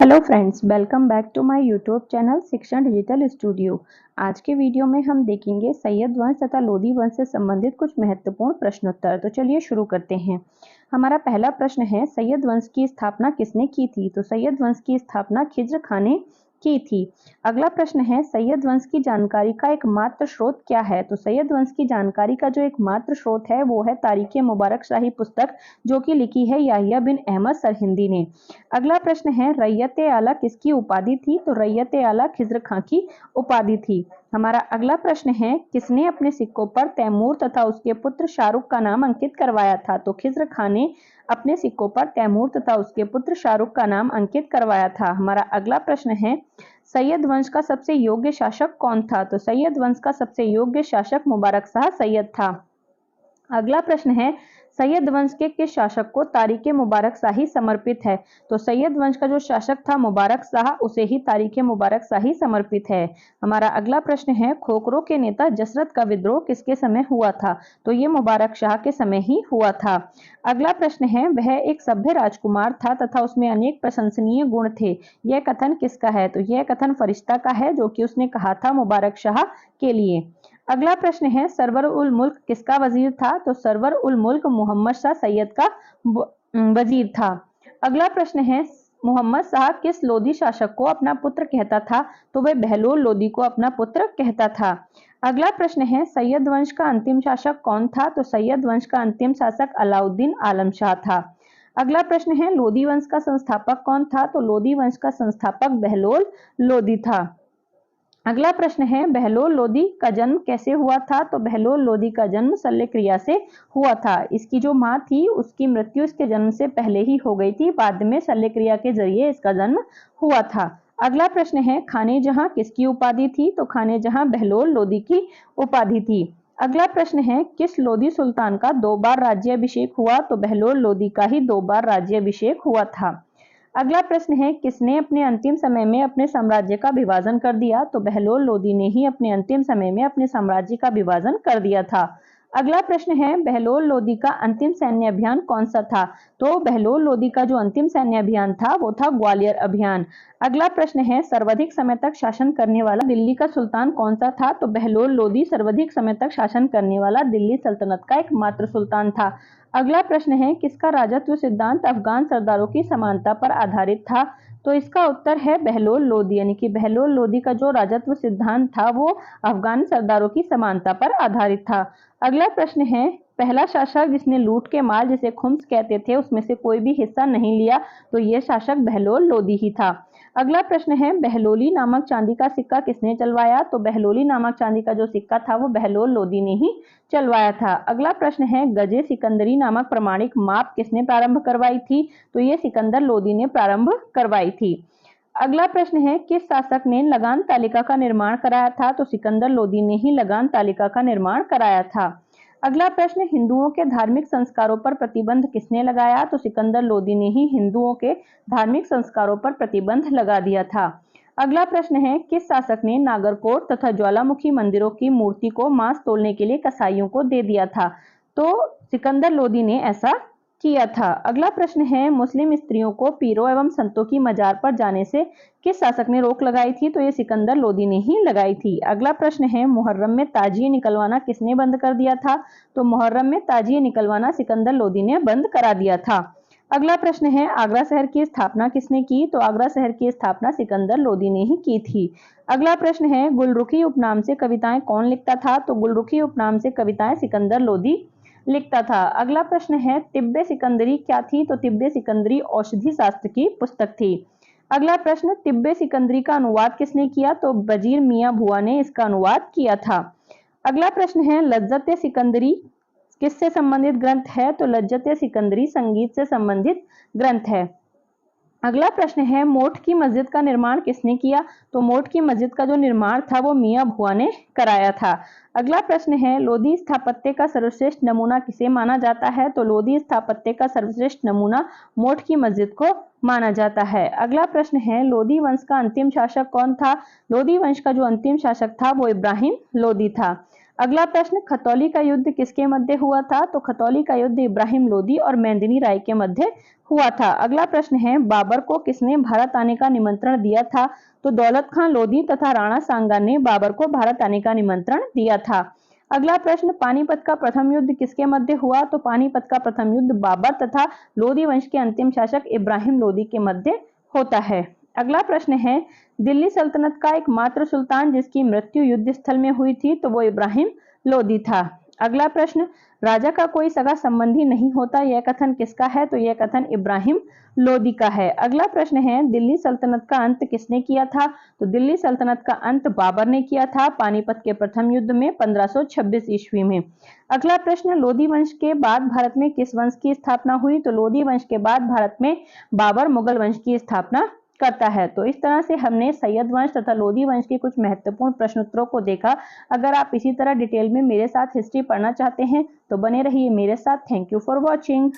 Hello friends, welcome back to my YouTube channel Shikshan digital studio. आज के video में हम देखेंगे सैयद वंश तथा लोदी वंश से संबंधित कुछ महत्वपूर्ण प्रश्नोत्तर। तो चलिए शुरू करते हैं। हमारा पहला प्रश्न है, सैयद वंश की स्थापना किसने की थी? तो सैयद वंश की स्थापना खिज्र खान ने की थी। अगला प्रश्न है, सैयद वंश की जानकारी का एकमात्र स्रोत क्या है? तो सैयद वंश की जानकारी का जो एकमात्र स्रोत है वो है तारीख मुबारक शाही पुस्तक, जो कि लिखी है याहिया बिन अहमद सरहिंदी ने। अगला प्रश्न है, रैयत आला किसकी उपाधि थी? तो रैयत आला खिज्र खां की उपाधि थी। हमारा अगला प्रश्न है, किसने अपने सिक्कों पर तैमूर तथा उसके पुत्र शाहरुख का नाम अंकित करवाया था? तो खिज्र खां ने अपने सिक्कों पर तैमूर तथा उसके पुत्र शाहरुख का नाम अंकित करवाया था। हमारा अगला प्रश्न है, सैयद वंश का सबसे योग्य शासक कौन था? तो सैयद वंश का सबसे योग्य शासक मुबारक शाह सैयद था। अगला प्रश्न है, सैयद वंश के किस शासक को तारीख मुबारक शाही समर्पित है? तो सैयद वंश का जो शासक था मुबारक शाह, उसे ही तारीख मुबारक शाही समर्पित है। हमारा अगला प्रश्न है, खोखरों के नेता जसरत का विद्रोह किसके समय हुआ था? तो ये मुबारक शाह के समय ही हुआ था। अगला प्रश्न है, वह एक सभ्य राजकुमार था तथा उसमें अनेक प्रशंसनीय गुण थे, यह कथन किसका है? तो यह कथन फरिश्ता का है, जो कि उसने कहा था मुबारक शाह के लिए। अगला प्रश्न है, सरवर उल मुल्क किसका वजीर था? तो सरवर उल मुल्क मोहम्मद शाह सैयद का वजीर था। अगला प्रश्न है, मोहम्मद शाह किस लोदी शासक को अपना पुत्र कहता था? तो वह बहलोल लोदी को अपना पुत्र कहता था। अगला प्रश्न है, सैयद वंश का अंतिम शासक कौन था? तो सैयद वंश का अंतिम शासक अलाउद्दीन आलम शाह था। अगला प्रश्न है, लोदी वंश का संस्थापक कौन था? तो लोदी वंश का संस्थापक बहलोल लोदी था। अगला प्रश्न है, बहलोल लोदी का जन्म कैसे हुआ था? तो बहलोल लोदी का जन्म शल्य क्रिया से हुआ था। इसकी जो मां थी उसकी मृत्यु इसके जन्म से पहले ही हो गई थी, बाद में शल्य क्रिया के जरिए इसका जन्म हुआ था। अगला प्रश्न है, खाने जहां किसकी उपाधि थी? तो खाने जहां बहलोल लोदी की उपाधि थी। अगला प्रश्न है, किस लोदी सुल्तान का 2 बार राज्याभिषेक हुआ? तो बहलोल लोदी का ही 2 बार राज्याभिषेक हुआ था। अगला प्रश्न है, किसने अपने अंतिम समय में अपने साम्राज्य का विभाजन कर दिया? तो बहलोल लोदी ने ही अपने अंतिम समय में अपने साम्राज्य का विभाजन कर दिया था। अगला प्रश्न है, बहलोल लोदी का अंतिम सैन्य अभियान कौन सा था? तो बहलोल लोदी का जो अंतिम सैन्य अभियान था वो था ग्वालियर अभियान। अगला प्रश्न है, सर्वाधिक समय तक शासन करने वाला दिल्ली का सुल्तान कौन सा था? तो बहलोल लोदी सर्वाधिक समय तक शासन करने वाला दिल्ली सल्तनत का एकमात्र सुल्तान था। अगला प्रश्न है, किसका राजत्व सिद्धांत अफगान सरदारों की समानता पर आधारित था? तो इसका उत्तर है बहलोल लोदी, यानी कि बहलोल लोदी का जो राजत्व सिद्धांत था वो अफगान सरदारों की समानता पर आधारित था। अगला प्रश्न है, पहला शासक जिसने लूट के माल, जिसे खुम्स कहते थे, उसमें से कोई भी हिस्सा नहीं लिया, तो यह शासक बहलोल लोदी ही था। अगला प्रश्न है, बहलोली नामक चांदी का सिक्का किसने चलवाया? तो बहलोली नामक चांदी का जो सिक्का था वो बहलोल लोदी ने ही चलवाया था। अगला प्रश्न है, गजे सिकंदरी नामक प्रमाणिक माप किसने प्रारंभ करवाई थी? तो ये सिकंदर लोदी ने प्रारंभ करवाई थी। अगला प्रश्न है, किस शासक ने लगान तालिका का निर्माण कराया था? तो सिकंदर लोदी ने ही लगान तालिका का निर्माण कराया था। अगला प्रश्न, हिंदुओं के धार्मिक संस्कारों पर प्रतिबंध किसने लगाया? तो सिकंदर लोदी ने ही हिंदुओं के धार्मिक संस्कारों पर प्रतिबंध लगा दिया था। अगला प्रश्न है, किस शासक ने नागरकोट तथा ज्वालामुखी मंदिरों की मूर्ति को मांस तोलने के लिए कसाईयों को दे दिया था? तो सिकंदर लोदी ने ऐसा किया था। अगला प्रश्न है, मुस्लिम स्त्रियों को पीरों एवं संतों की मजार पर जाने से किस शासक ने रोक लगाई थी? तो ये सिकंदर लोदी ने ही लगाई थी। अगला प्रश्न है, मुहर्रम में ताजिए निकलवाना किसने बंद कर दिया था? तो मुहर्रम में ताजिए निकलवाना सिकंदर लोदी ने बंद करा दिया था। अगला प्रश्न है, आगरा शहर की स्थापना किसने की? तो आगरा शहर की स्थापना सिकंदर लोदी ने ही की थी। अगला प्रश्न है, गुलरुखी उपनाम से कविताएं कौन लिखता था? तो गुलरुखी उपनाम से कविताएं सिकंदर लोदी लिखता था। अगला प्रश्न है, तिब्बे सिकंदरी क्या थी? तो तिब्बे सिकंदरी औषधि शास्त्र की पुस्तक थी। अगला प्रश्न, तिब्बे सिकंदरी का अनुवाद किसने किया? तो वजीर मियां भुआ ने इसका अनुवाद किया था। अगला प्रश्न है, लज्जत सिकंदरी किससे संबंधित ग्रंथ है? तो लज्जत सिकंदरी संगीत से संबंधित ग्रंथ है। अगला प्रश्न है, मोठ की मस्जिद का निर्माण किसने किया? तो मोठ की मस्जिद का जो निर्माण था वो मियां भुआ ने कराया था। अगला प्रश्न है, लोदी स्थापत्य का सर्वश्रेष्ठ नमूना किसे माना जाता है? तो लोदी स्थापत्य का सर्वश्रेष्ठ नमूना मोठ की मस्जिद को माना जाता है। अगला प्रश्न है, लोदी वंश का अंतिम शासक कौन था? लोदी वंश का जो अंतिम शासक था वो इब्राहिम लोदी था। अगला प्रश्न, खतौली का युद्ध किसके मध्य हुआ था? तो खतौली का युद्ध इब्राहिम लोदी और मेंदिनी राय के मध्य हुआ था। अगला प्रश्न है, बाबर को किसने भारत आने का निमंत्रण दिया था? तो दौलत खां लोदी तथा राणा सांगा ने बाबर को भारत आने का निमंत्रण दिया था। अगला प्रश्न, पानीपत का प्रथम युद्ध किसके मध्य हुआ? तो पानीपत का प्रथम युद्ध बाबर तथा लोदी वंश के अंतिम शासक इब्राहिम लोदी के मध्य होता है। अगला प्रश्न है, दिल्ली सल्तनत का एकमात्र सुल्तान जिसकी मृत्यु युद्ध स्थल में हुई थी, तो वो इब्राहिम लोदी था। अगला प्रश्न, राजा का कोई सगा संबंधी नहीं होता, यह कथन किसका है? तो यह कथन इब्राहिम लोदी का है। अगला प्रश्न है, दिल्ली सल्तनत का अंत किसने किया था? तो दिल्ली सल्तनत का अंत बाबर ने किया था पानीपत के प्रथम युद्ध में 1526 ईस्वी में। अगला प्रश्न, लोदी वंश के बाद भारत में किस वंश की स्थापना हुई? तो लोदी वंश के बाद भारत में बाबर मुगल वंश की स्थापना करता है। तो इस तरह से हमने सैयद वंश तथा लोदी वंश के कुछ महत्वपूर्ण प्रश्नोत्तरों को देखा। अगर आप इसी तरह डिटेल में मेरे साथ हिस्ट्री पढ़ना चाहते हैं तो बने रहिए मेरे साथ। Thank you for watching.